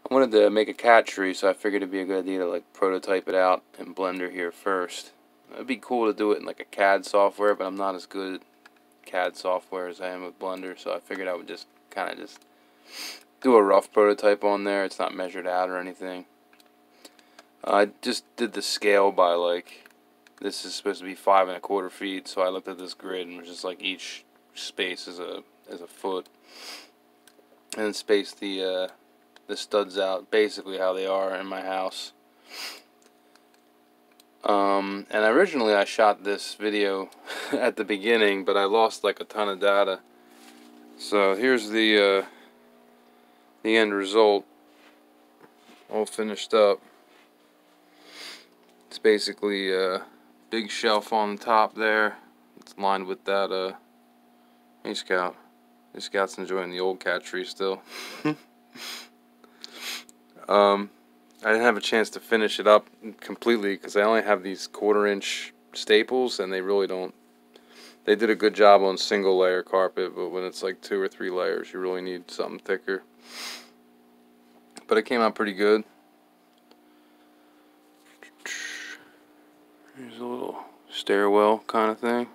I wanted to make a cat tree, so I figured it'd be a good idea to like prototype it out in Blender here first. It'd be cool to do it in like a CAD software, but I'm not as good at CAD software as I am with Blender, so I figured I would just kind of just do a rough prototype on there. It's not measured out or anything. I just did the scale by like, this is supposed to be 5 1/4 feet, so I looked at this grid and was just like each space is a foot, and then spaced the studs out basically how they are in my house. And originally I shot this video at the beginning, but I lost like a ton of data. So here's the end result, all finished up. It's basically a big shelf on the top there. It's lined with that. Hey Scout. Hey Scout's enjoying the old cat tree still. I didn't have a chance to finish it up completely because I only have these 1/4 inch staples, and they really don't. They did a good job on single layer carpet, but when it's like 2 or 3 layers, you really need something thicker. But it came out pretty good. Here's a little stairwell kind of thing.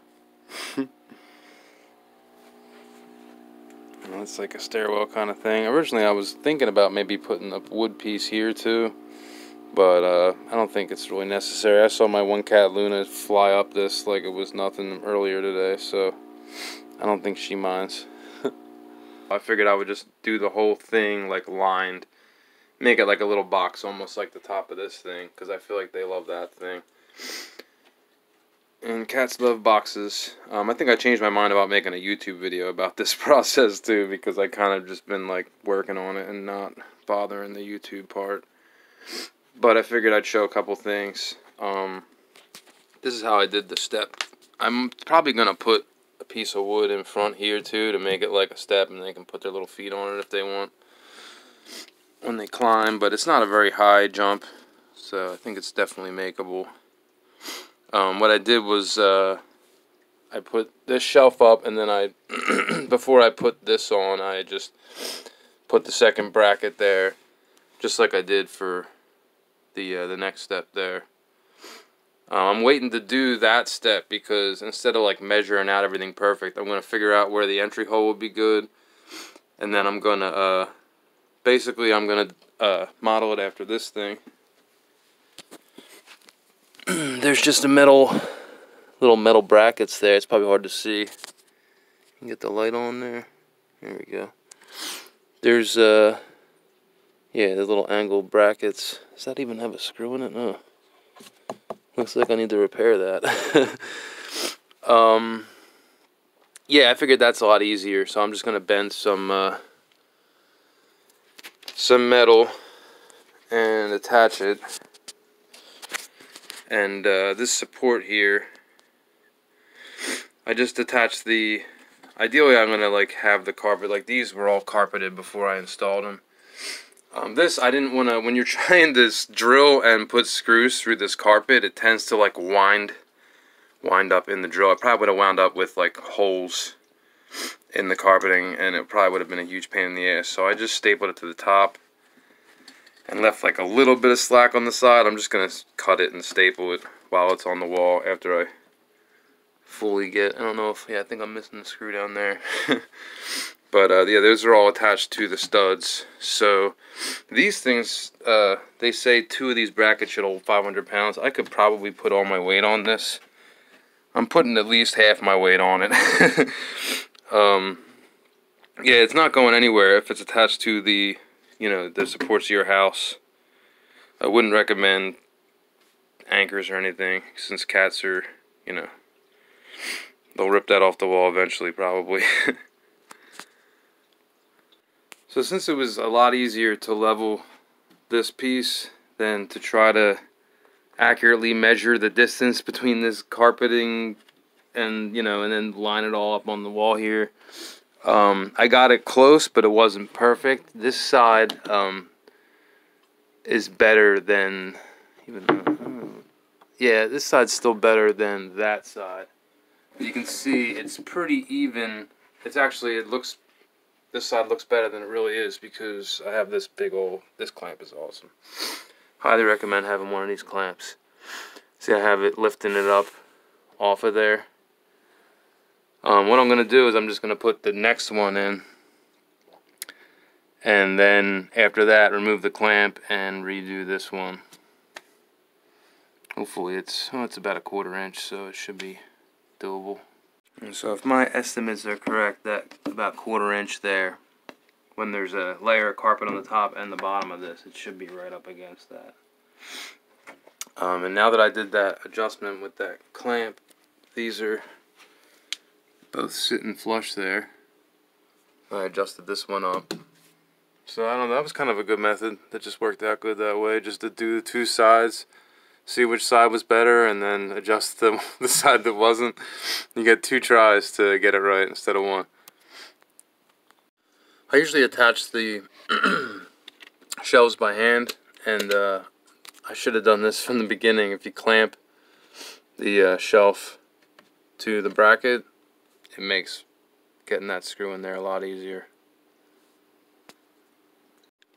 It's like a stairwell kind of thing. Originally I was thinking about maybe putting a wood piece here too, but I don't think it's really necessary. I saw my one cat Luna fly up this like it was nothing earlier today, so I don't think she minds. I figured I would just do the whole thing like lined, make it like a little box almost like the top of this thing, because I feel like they love that thing. And cats love boxes. I think I changed my mind about making a YouTube video about this process too, because I kind of just been like working on it and not bothering the YouTube part. But I figured I'd show a couple things. This is how I did the step. I'm probably going to put a piece of wood in front here too to make it like a step, and they can put their little feet on it if they want when they climb. But it's not a very high jump, so I think it's definitely makeable. What I did was I put this shelf up, and then I before I put this on, I just put the second bracket there, just like I did for the next step there. I'm waiting to do that step because instead of like measuring out everything perfect, I'm going to figure out where the entry hole would be good, and then I'm going to basically I'm going to model it after this thing. There's just a little metal brackets there. It's probably hard to see. You can get the light on there. There we go. There's yeah, the little angle brackets. Does that even have a screw in it? No. Looks like I need to repair that. Yeah, I figured that's a lot easier, so I'm just gonna bend some metal and attach it. And this support here, I just attached the, ideally I'm going to like have the carpet, like these were all carpeted before I installed them. This, I didn't want to, when you're trying to drill and put screws through this carpet, it tends to like wind up in the drill. I probably would have wound up with like holes in the carpeting, and it probably would have been a huge pain in the ass. So I just stapled it to the top and left like a little bit of slack on the side. I'm just going to cut it and staple it while it's on the wall after I fully get, I don't know if, yeah, I think I'm missing the screw down there. But yeah, those are all attached to the studs. So these things, they say 2 of these brackets should hold 500 pounds. I could probably put all my weight on this. I'm putting at least half my weight on it. Yeah, it's not going anywhere if it's attached to the, you know, the supports of your house. I wouldn't recommend anchors or anything, since cats are, you know, they'll rip that off the wall eventually probably. So since it was a lot easier to level this piece than to try to accurately measure the distance between this carpeting and, you know, and then line it all up on the wall here, I got it close, but it wasn't perfect. This side is better than, even though, yeah, this side's still better than that side. You can see it's pretty even. It's actually, it looks this side looks better than it really is because I have this this clamp is awesome. Highly recommend having one of these clamps. See, I have it lifting it up off of there. What I'm going to do is I'm just going to put the next one in, and then after that remove the clamp and redo this one. Hopefully it's about a 1/4 inch, so it should be doable. And so if my estimates are correct, that about 1/4 inch there, when there's a layer of carpet on the top and the bottom of this, it should be right up against that. And now that I did that adjustment with that clamp, these are both sitting flush there. I adjusted this one up. So I don't know, that was kind of a good method. That just worked out good that way, just to do the two sides, see which side was better, and then adjust the side that wasn't. You get 2 tries to get it right instead of 1. I usually attach the shelves by hand, and I should have done this from the beginning. If you clamp the shelf to the bracket, it makes getting that screw in there a lot easier.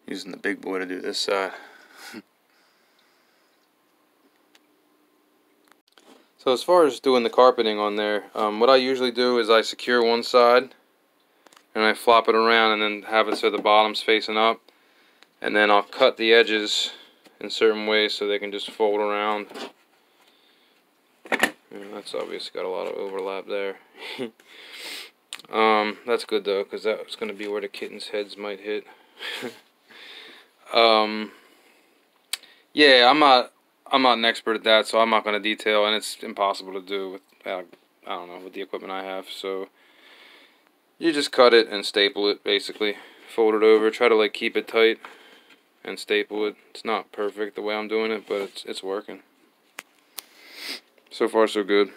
Using the big boy to do this side. So as far as doing the carpeting on there, what I usually do is I secure one side and I flop it around and then have it so the bottom's facing up, and then I'll cut the edges in certain ways so they can just fold around. That's obviously got a lot of overlap there. That's good though, because that's going to be where the kittens' heads might hit. Yeah, I'm not an expert at that, so I'm not going to detail, and it's impossible to do with I don't know, with the equipment I have. So you just cut it and staple it, basically. Fold it over, try to like keep it tight and staple it. It's not perfect the way I'm doing it, but it's working. So far so good.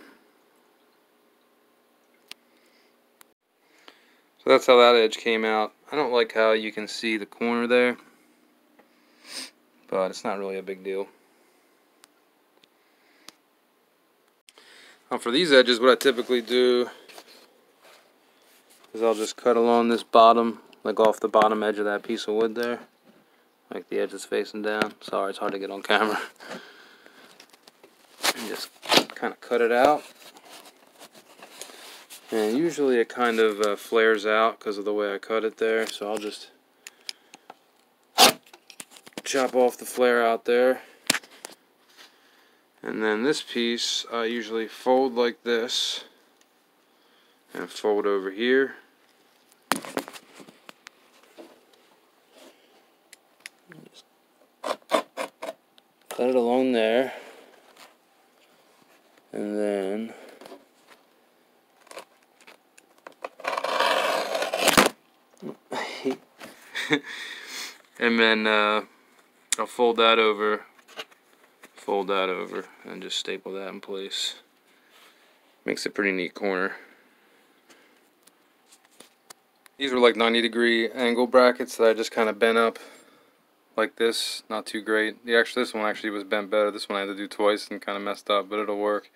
So that's how that edge came out. I don't like how you can see the corner there, but it's not really a big deal. Now for these edges, what I typically do is I'll just cut along this bottom, like off the bottom edge of that piece of wood there, like the edge is facing down. Sorry, it's hard to get on camera. And just kind of cut it out. And usually it kind of flares out because of the way I cut it there, so I'll just chop off the flare out there. And then this piece I usually fold like this and fold over here. Just cut it along there, and then I'll fold that over, and just staple that in place. Makes a pretty neat corner. These were like 90-degree angle brackets that I just kind of bent up like this. This one actually was bent better. This one I had to do twice and kind of messed up, but it'll work.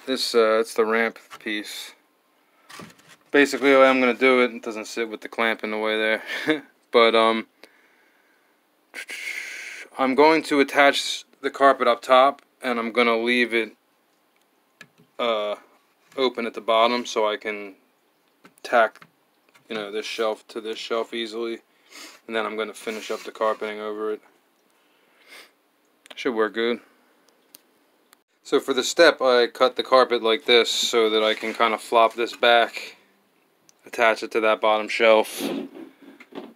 It's the ramp piece. Basically the way I'm going to do it doesn't sit with the clamp in the way there. But I'm going to attach the carpet up top, and I'm going to leave it open at the bottom so I can tack, this shelf to this shelf easily, and then I'm going to finish up the carpeting over it. Should work good. So for the step, I cut the carpet like this so that I can kind of flop this back, attach it to that bottom shelf,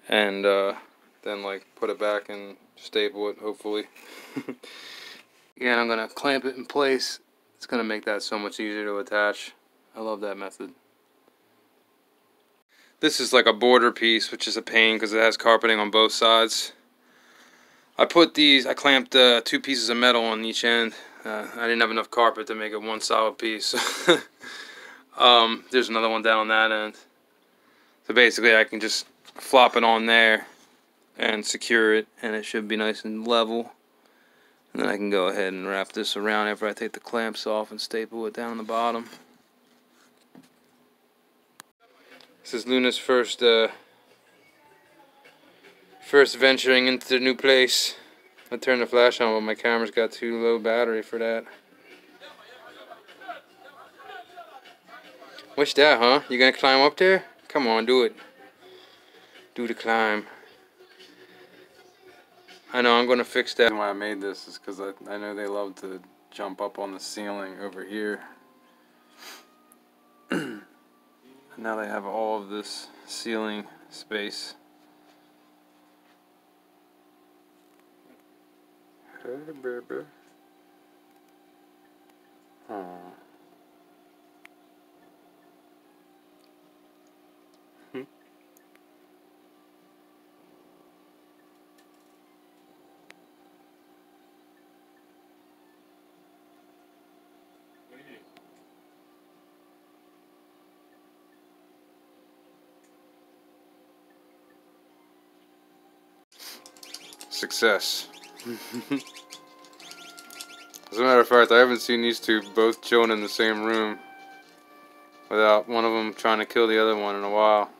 and then like put it back and staple it, hopefully. Again, I'm going to clamp it in place. It's going to make that so much easier to attach. I love that method. This is like a border piece, which is a pain because it has carpeting on both sides. I clamped 2 pieces of metal on each end. I didn't have enough carpet to make it one solid piece. There's another one down on that end. So basically I can just flop it on there and secure it, and it should be nice and level. And then I can go ahead and wrap this around after I take the clamps off and staple it down on the bottom. This is Luna's first venturing into the new place. I turned the flash on, but my camera's got too low battery for that. What's that, huh? You gonna climb up there? Come on, do it. Do the climb. I know, I'm gonna fix that. The reason why I made this is because I know they love to jump up on the ceiling over here. Now they have all of this ceiling space. Hey, baby. Aww. Success. As a matter of fact, I haven't seen these two both chilling in the same room without one of them trying to kill the other one in a while.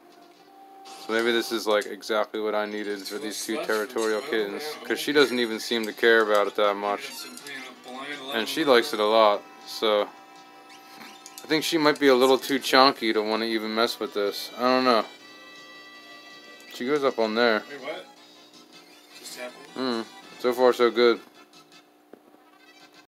So maybe this is like exactly what I needed for these two territorial kittens, because she doesn't even seem to care about it that much, and she likes it a lot. So I think she might be a little too chunky to want to even mess with this. I don't know. She goes up on there. Wait, what? Just happened? So far so good.